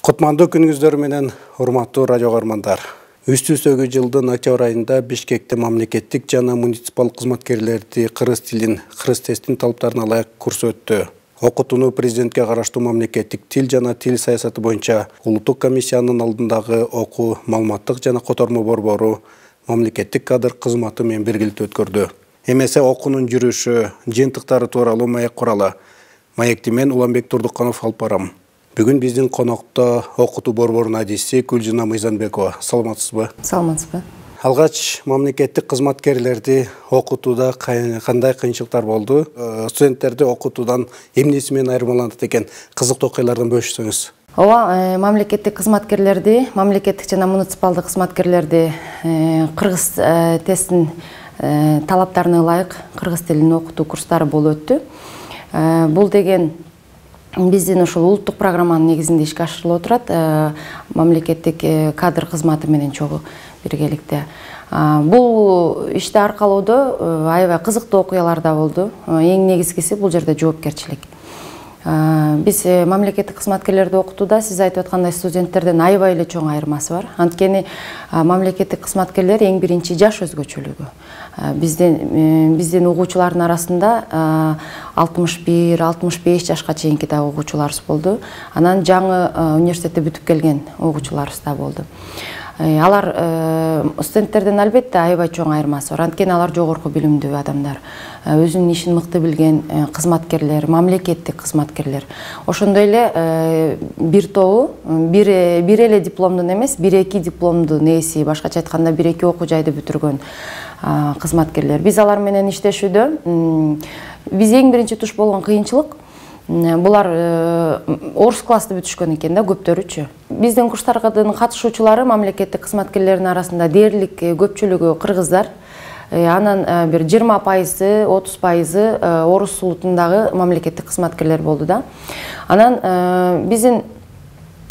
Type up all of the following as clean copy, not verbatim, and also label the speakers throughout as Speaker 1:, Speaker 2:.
Speaker 1: Кутмандуу күнүңүздөр менен урматтуу радио көрмандар. Үстүстөгү жылдын октябрь айында Бишкекте мамлекеттик жана муниципал кызматкерлерди кыргыз тилин, кыргыз тесттин талаптарына ылайык курс өттү. Окутууну президентке караштуу мамлекеттик тил жана тил саясаты боюнча улуттук комиссиянын алдындагы окуу, маалыматтык жана котормо борбору мамлекеттик кадр кызматы менен биргеликте өткөрдү. Эмесе окуунун жүрүшү, жыйынтыктары тууралуу маек куралы. Маекти мен Уланбек Турдуканов алып барам. Бүгүн биздин конокто окутуу борборунун адиси Гүлжина Мыйзамбекова. Саламатсызбы?
Speaker 2: Саламатсызбы.
Speaker 1: Алгач мамлекеттик кызматкерлерди окутууда кандай кыйынчылыктар болду? Студенттерди окутуудан эмнеси менен айырмаланат экен? Кызыктуу окуялардан бөлүшсөңүз.
Speaker 2: Ооба, мамлекеттик кызматкерлерди, мамлекеттик жана муниципалдык кызматкерлерди кыргыз тесттин талаптарына ылайык кыргыз тилин окутуу курстары болуп өттү. Бул деген биздин ушул улуттук программанын негизинде ишке ашырылып отурат. Мамлекеттик кадр кызматы менен чогуу биргеликте. Бул ишти аркалоодо аябай кызыктуу окуялар да болду. Эң негизгиси бул жерде жоопкерчилик. Биз мамлекеттик кызматкерлерди окутууда сиз айтып аткандай студенттерден аябай эле чоң айырмасы бар. Анткени мамлекеттик кызматкерлер эң биринчи жаш өзгөчөлүгү. Биздин угуучулардын арасында 61-65 жашка чейинки да угуучуларыбыз болду. Анан жаңы университетти бүтүп келген угуучуларыбыз да болду. Алар студенттерден албетте аябай чоң айырмасы бар. Анткени алар жогорку билимдүү адамдар, өзүнүн ишин мыкты билген кызматкерлер, мамлекеттик кызматкерлер. Ошондой эле бир тобу бир эле дипломдун эмес, 1-2 дипломдун ээси, башкача айтканда 1-2 окуу жайды бүтүргөн кызматкерлер. Биз алар менен иштешүүдө биз эң биринчи туш болгон кыйынчылык булар орус класты бүтүшкөн экен да, көптөрүчү. Биздин курстардын катышуучулары мамлекеттик кызматкерлердин арасында дээрлик көпчүлүгү кыргыздар. Анан бир 20%, 30% орус улутундагы мамлекеттик кызматкерлер болду да. Анан биздин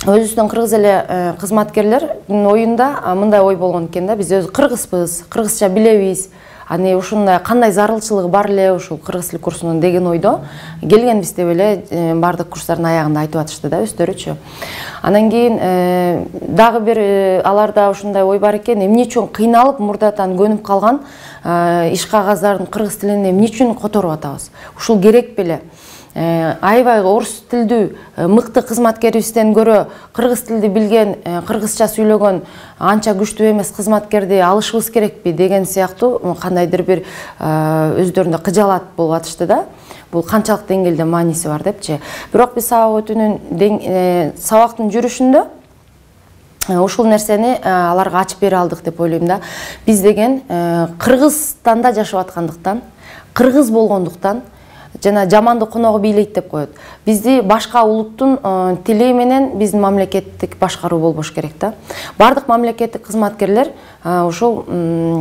Speaker 2: өзүбүздүн кыргыз эле кызматкерлердин оюнда мындай ой болгон экен да, биз өзү кыргызбыз, кыргызча билебиз. Аны ушундай кандай зарылчылыгы бар эле ушул кыргыз тил курсунун деген ойдо келгенбиз деп эле бардык курстардын аягында айтып атышты да өздөрүчү. Анан кийин дагы бир аларда ушундай ой бар экен, эмне үчүн кыйналып мурдатан көнүп калган иш кагаздарын кыргыз тилине эмне үчүн которуп атабыз? Ушул керек беле? Аябай орус тилдүү мыкты кызматкерибизден көрө кыргыз тилди билген, кыргызча сүйлөгөн анча күчтүү эмес кызматкерди алышыбыз керекпи деген сыяктуу кандайдыр бир өздөрүндө кыжаалат болуп атышты да. Бул канчалык деңгээлде мааниси бар депчи. Бирок биз сабак өтүүнүн сабактын жүрүшүндө ушул нерсени аларга ачып бере алдык деп ойлойм да. Биз деген Кыргызстанда жашап аткандыктан, кыргыз болгондуктан жана жаманды коногу бийлейт деп коет. Бизди башка улуттун тили менен биздин мамлекеттик башкаруу болбош керек да. Бардык мамлекеттик кызматкерлер ушул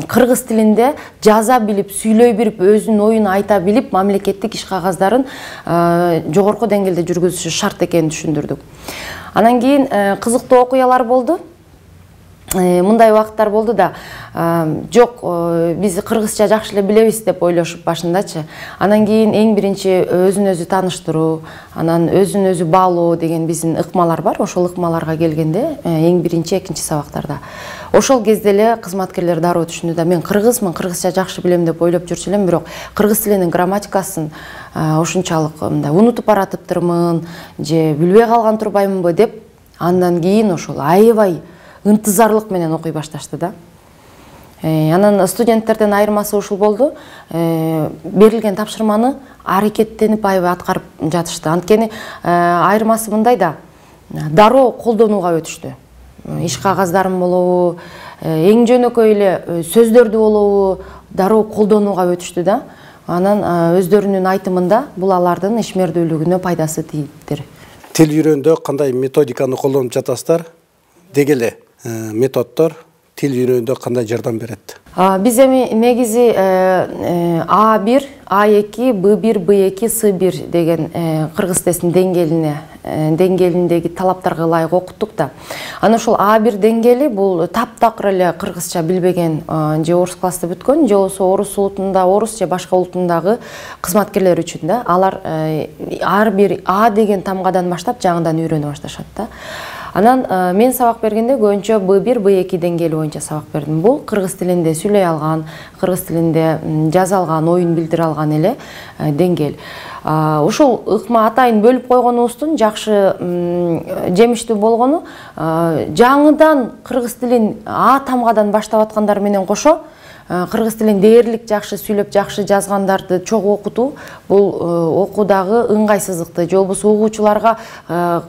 Speaker 2: кыргыз тилинде жаза билип, сүйлөй билип, өзүнүн оюн айта билип, мамлекеттик иш кагаздарын жогорку деңгээлде жүргүзүшү шарт экенин түшүндүрдүк. Анан кийин кызыктуу окуялар болду. Мындай убакыттар болду да, жок, биз кыргызча жакшы эле билебиз деп ойлошуп башындачы. Анан кийин эң биринчи өзүн өзү тааныштыруу, анан өзүн өзү баалоо деген биздин ыкмалар бар. Ошол ыкмаларга келгенде эң биринчи, экинчи сабактарда. Ошол кезде эле кызматкерлер дароо түшүндү да, мен кыргызмын, кыргызча жакшы билем деп ойлоп жүрчү элем, бирок кыргыз тилинин грамматикасын ушунчалык унутуп баратыптырмын, же билбей калган турбаймынбы деп, андан кийин ошол аябай ынтызарлык менен окуй башташты да. Анан студенттерден айырмасы ушул болду. Берилген тапшырманы аракеттенип аябай аткарып жатышты. Анткени айырмасы мындай да, дароо колдонууга өтүштү. Иш кагаздарын болобу, эң жөнөкөй эле сөздөрдү болобу, дароо колдонууга өтүштү да. Анан өздөрүнүн айтымында бул алардын ишмердүүлүгүнө пайдасы тийиптир.
Speaker 1: Тил үйрөндө кандай методиканы колдонуп жатасыздар? Дегеле методдор тил үйрөндө кандай жардам берет?
Speaker 2: Биз эми негизи А1, А2, Б1, Б2, С1 деген кыргыз тилинин деңгээлиндеги талаптарга ылайык окуттук да. Анан ошол А1 деңгээли бул таптакыр эле кыргызча билбеген же орус класты бүткөн, же болбосо орус улутунда, орус же башка улутундагы кызматкерлер үчүн да. Алар ар бир А деген тамгадан баштап жаңыдан үйрөнө башташат да. Анан мен сабак бергенде көбүнчө B1, B2 деңгээли боюнча сабак бердим. Бул кыргыз тилинде сүйлөй алган, кыргыз тилинде жаза алган, оюн билдире алган эле деңгээл. Ушул ыкма атайын бөлүп койгонубуздун жакшы жемиштүү болгону жаңыдан кыргыз тилин А тамгадан баштап аткандар менен кошо кыргыз тилин дээрлик жакшы сүйлөп, жакшы жазгандарды чогуу окутуу бул окуудагы ыңгайсыздыкты же болбосо угуучуларга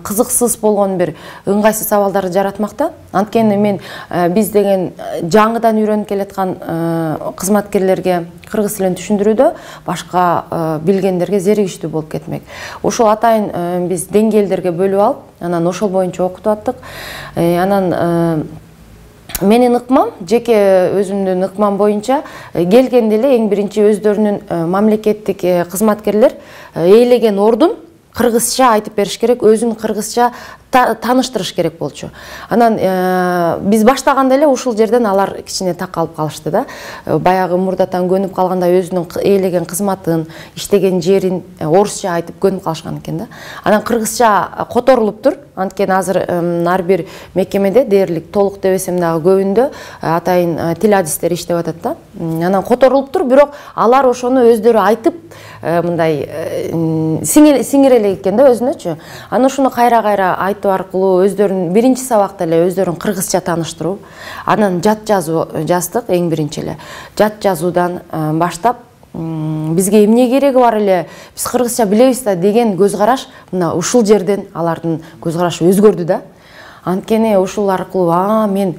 Speaker 2: кызыксыз болгон бир ыңгайсыз абалдарды жаратмакта. Анткени мен биз деген жаңыдан үйрөнүп келаткан кызматкерлерге кыргыз тилин түшүндүрүүдө башка билгендерге зеригиштүү болуп кетмек. Ошол атайын биз деңгээлдерге бөлүп алып, анан ошол боюнча окутуп аттык. Анан менин ыкмам, жеке өзүмдүн ыкмам боюнча келгенде эле эң биринчи өздөрүнүн мамлекеттик кызматкерлер ээлеген ордун кыргызча айтып бериш керек, өзүн кыргызча тааныштырыш керек болчу. Анан биз баштаганда эле ушул жерден алар кичине так калып калышты да. Баягы мурдатан көнүп калгандай өзүнүн ээлеген кызматын, иштеген жерин орусча айтып көнүп калышкан экен да. Анан кыргызча которулуптур. Анткени азыр ар бир мекемеде дээрлик толук дебесем дагы көбүндө атайын тил адистери иштеп атат да. Анан которулуптур, бирок алар ошону өздөрү айтып мындай сиңирелек экен да өзүнөчү. Анан ушуну кайра-кайра айтып аркылуу өздөрүн биринчи сабакта эле өздөрүн кыргызча тааныштыруу. Анан жат жазуу жаздык эң биринчи эле. Жат жазуудан баштап бизге эмне кереги бар эле, биз кыргызча билебиз да деген көз караш мына ушул жерден алардын көз карашы өзгөрдү да. Анткени ушул аркылуу мен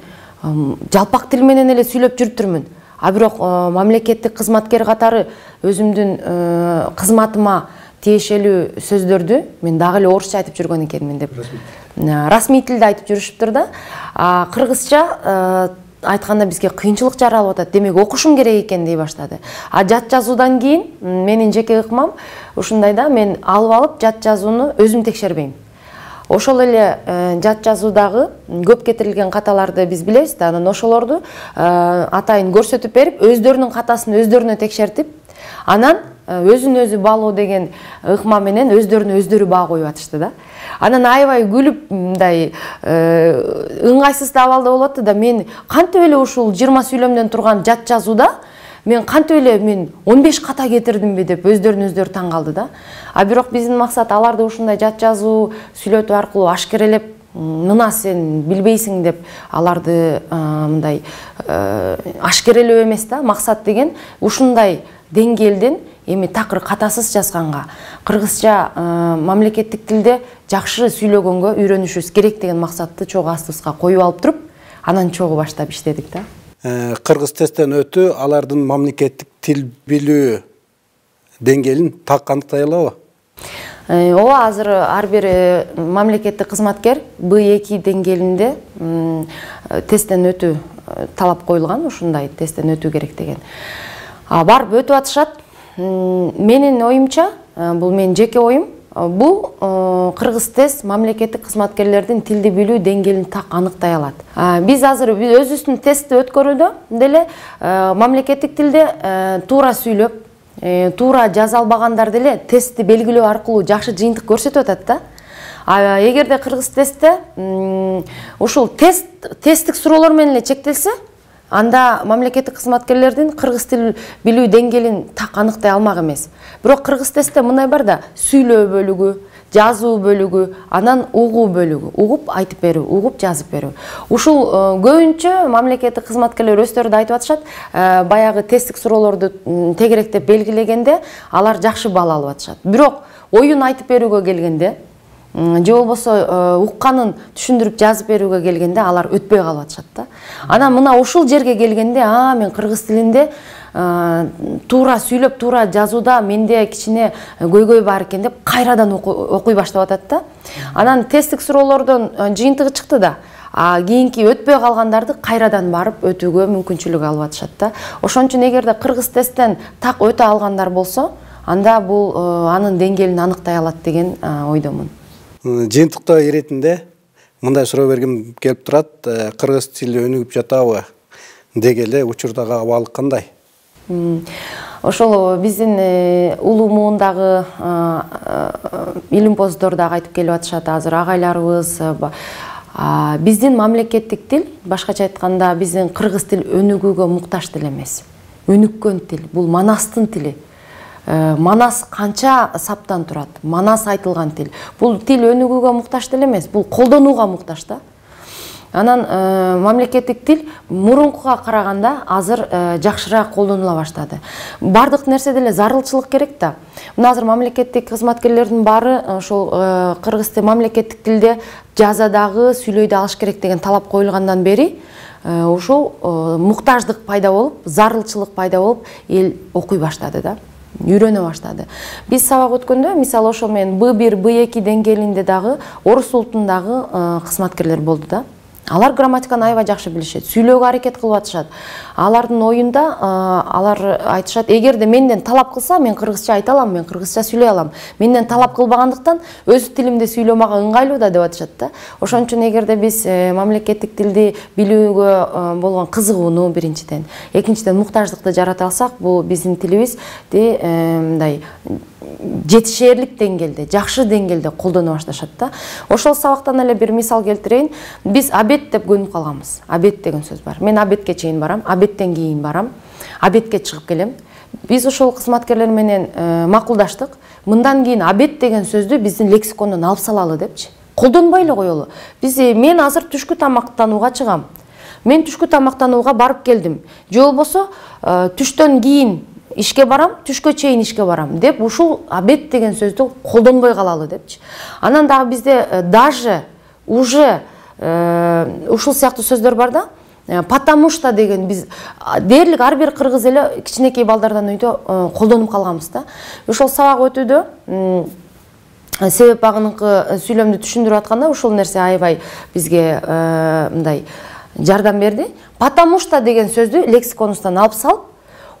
Speaker 2: жалпак тил менен эле сүйлөп жүрүптүрмүн. Бирок мамлекеттик кызматкер катары өзүмдүн кызматыма тиешелүү сөздөрдү мен дагы эле орусча айтып жүргөн экенмин деп. Расмий тилде айтып жүрүшүптүр да. Кыргызча айтканда бизге кыйынчылык жаралып атат. Демек окушум керек экен дей баштады. Жат жазуудан кийин менин жеке ыкмам ушундай да, мен алып жат жазууну өзүм текшербейм. Ошол эле жат жазуудагы көп кетирилген каталарды биз билебиз да, анан ошолорду атайын көрсөтүп берип, өздөрүнүн катасын өздөрүнө текшертип, анан өзүн өзү баалоо деген ыкма менен өздөрүнө өздөрү баа коюп атышты да. Анан аябай күлүп мындай ыңгайсыз абалда болуп атты да. Мен кантип эле ушул 20 сүйлөмдөн турган жат жазууда мен кантип эле мен 15 ката кетирдимби деп өздөрүн өздөрү таң калды да. Бирок биздин максат аларды ушундай жат жазуу сүйлөтүү аркылуу ашкерелеп, мына сен билбейсиң деп аларды мындай ашкерелөө эмес да. Максат деген ушундай деңгээлден эми такыр катасыз жазганга, кыргызча мамлекеттик тилде жакшы сүйлөгөнгө үйрөнүшүбүз керек деген максатты чогуу астыбызга коюп алып туруп, анан чогуу баштап иштедик да.
Speaker 1: Кыргыз тесттен өтүү алардын мамлекеттик тил билүү деңгээлин так аныктай алабы?
Speaker 2: Ооба, азыр ар бир мамлекеттик кызматкер B2 деңгээлинде тесттен өтүү талап коюлган, ушундай тесттен өтүү керек деген. Барып өтүп атышат. Менин оюмча, бул менин жеке оюм, бул кыргыз тест мамлекеттик кызматкерлердин тилди билүү деңгээлин так аныктай алат. Биз азыр өзүбүздүн тестти өткөрүүдө деле мамлекеттик тилде туура сүйлөп, туура жаза албагандар деле тестти белгилөө аркылуу жакшы жыйынтык көрсөтүп атат да. Эгерде кыргыз тестте ушул тесттик суроолор менен эле чектелсе, анда мамлекеттик кызматкерлердин кыргыз тил билүү деңгээлин так аныктай алмак эмес. Бирок кыргыз тестте мындай бар да, сүйлөө бөлүгү, жазуу бөлүгү, анан угуу бөлүгү, угуп айтып берүү, угуп жазып берүү. Ушул көбүнчө мамлекеттик кызматкерлер өздөрү да айтып атышат, баягы тесттик суроолорду тегеректеп белгилегенде алар жакшы балл алып атышат. Бирок оюн айтып берүүгө келгенде, же болбосо укканын түшүндүрүп жазып берүүгө келгенде алар өтпөй калып атышат да. Анан мына ушул жерге келгенде, мен кыргыз тилинде туура сүйлөп, туура жазууда менде кичине көйгөй бар экен деп кайрадан окуй баштап атат да. Анан тесттик суроолордон жыйынтыгы чыкты да. Кийинки өтпөй калгандарды кайрадан барып өтүүгө мүмкүнчүлүк алып атышат да. Ошон үчүн эгерде кыргыз тесттен так өтө алгандар болсо, анда бул анын деңгээлин аныктай алат деген ойдомун.
Speaker 1: Жыйынтыкта иретинде мындай суроо бергим келип турат. Кыргыз тили өнүгүп жатабы? Деги эле учурдагы абалы кандай?
Speaker 2: Ошол биздин улуу муундагы илимпоздор дагы айтып келип атышат. Азыр агайларыбыз, Биздин мамлекеттик тил, башкача айтканда, биздин кыргыз тил өнүгүүгө муктаж тил эмес. Өнүккөн тил, бул манастын тили. Манас канча саптан турат, манас айтылган тил. Бул тил өнүгүүгө муктаж тил эмес, бул колдонууга муктаж да. Анан мамлекеттик тил мурункуга караганда азыр жакшыраак колдонула баштады. Бардык нерседе эле зарылчылык керек да. Мына азыр мамлекеттик кызматкерлердин баары ошол кыргыз тил мамлекеттик тилде жазадагы сүйлөйдү алыш керек деген талап коюлгандан бери ошол муктаждык пайда болуп, зарылчылык пайда болуп, эл окуй баштады да. Үйрөнө баштады. Биз сабак өткөндө, мисалы ошол менен B1, B2 деңгээлинде дагы орус улутундагы кызматкерлер болду да. Алар грамматиканы аябай жакшы билишет, сүйлөөгө аракет кылып атышат. Алардын оюнда алар айтышат, эгерде менден талап кылса, мен кыргызча айта алам, мен кыргызча сүйлөй алам. Менден талап кылбагандыктан өз тилимде сүйлөө мага ыңгайлуу да деп атышат да. Ошон үчүн эгерде биз мамлекеттик тилди билүүгө болгон кызыгууну биринчиден, экинчиден муктаждыкты жарата алсак, бул биздин тилибизди мындай жетишээрлик деңгээлде, жакшы деңгээлде колдоно башташат да. Ошол сабактан эле бир мисал келтирейин. Биз обед деп көнүп калганбыз. Обед деген сөз бар. Мен обедке чейин барам, обедтен кийин барам, обедке чыгып келем. Биз ошол кызматкерлер менен макулдаштык. Мындан кийин обед деген сөздү биздин лексикондон алып салалы депчи. Колдонбой эле коелу. Мен азыр түшкү тамактанууга чыгам. Мен түшкү тамактанууга барып келдим. Же болбосо түштөн кийин ишке барам, түшкө чейин ишке барам деп ушул обед деген сөздү колдонбой калалы депчи. Анан дагы бизде даже, уже ушул сыяктуу сөздөр бар да. Потому что деген биз дээрлик ар бир кыргыз эле кичинекей балдардан үйдө колдонуп калганбыз да. Ошол сабак өтүүдө себеп агыныкы сүйлөмдү түшүндүрүп атканда ушул нерсе аябай бизге мындай жардам берди. Потому что деген сөздү лексиконубуздан алып салып,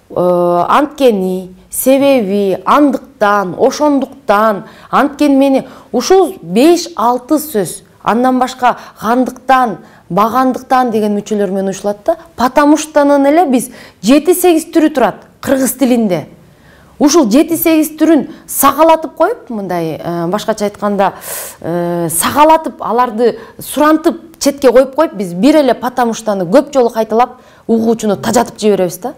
Speaker 2: анткени, себеби, андыктан, ошондуктан, анткени ушул 5-6 сөз. Андан башка кандыктан, багандыктан деген мүчөлөр менен уюшулат да. Потому штонун эле биз 7-8 түрү турат кыргыз тилинде. Ушул 7-8 түрүн сагалатып коюп, мындай башкача айтканда, сагалатып, аларды сурантып, четке коюп биз бир эле потому штону көп жолу кайталап, угуучуну тажатып жиберебиз да.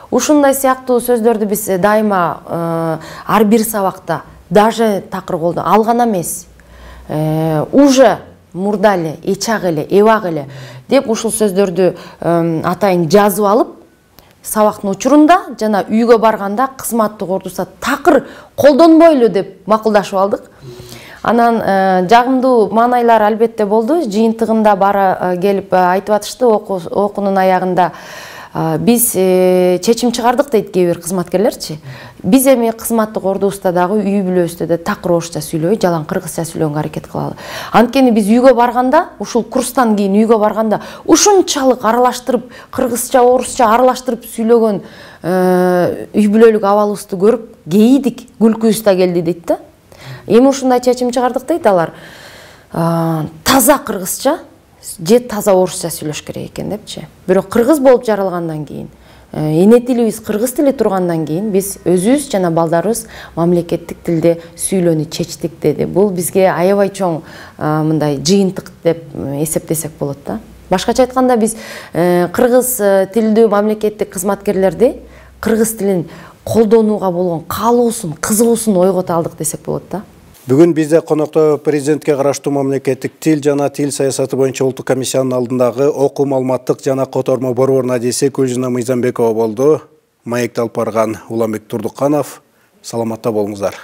Speaker 2: Ушундай сыяктуу сөздөрдү биз дайыма ар бир сабакта, даже такыр колдон алган эмес. Уже мурда эле, эчак эле, эбак эле деп ушул сөздөрдү атайын жазып алып, сабактын учурунда жана үйгө барганда кызматтык ордусда такыр колдонбойлу деп макулдашып алдык. Анан жагымдуу маанайлар албетте болду. Жыйынтыгында баары келип айтып атышты, окуунун аягында биз чечим чыгардык дейт кээ бир кызматкерлерчи. Биз эми кызматтык ордубузда дагы үй бүлөбүздө да такыр орусча сүйлөбөй, жалаң кыргызча сүйлөгөнгө аракет кылалы. Анткени биз үйгө барганда, ушул курстан кийин үйгө барганда ушунчалык аралаштырып, кыргызча, орусча аралаштырып сүйлөгөн үй бүлөлүк абалыбызды көрүп, кейидик, күлкүбүз да келди дейт да. Эми ушундай чечим чыгардык дейт алар. Таза кыргызча же таза орусча сүйлөш керек экен депчи. Бирок кыргыз болуп жаралгандан кийин, эне тилибиз кыргыз тили тургандан кийин биз өзүбүз жана балдарыбыз мамлекеттик тилде сүйлөөнү чечтик деди. Бул бизге аябай чоң мындай жыйынтык деп эсептесек болот да. Башкача айтканда биз кыргыз тилдүү мамлекеттик кызматкерлерди кыргыз тилин колдонууга болгон каалоосун, кызыгуусун ойгото алдык десек болот да.
Speaker 1: Бүгүн бизде конокто президентке караштуу мамлекеттик тил жана тил саясаты боюнча улуттук комиссиянын алдындагы окуу маалыматтык жана котормо борборунун адиси Гүлжина Мыйзамбекова болду. Маекти алып барган Уланбек Турдуканов. Саламатта болуңуздар.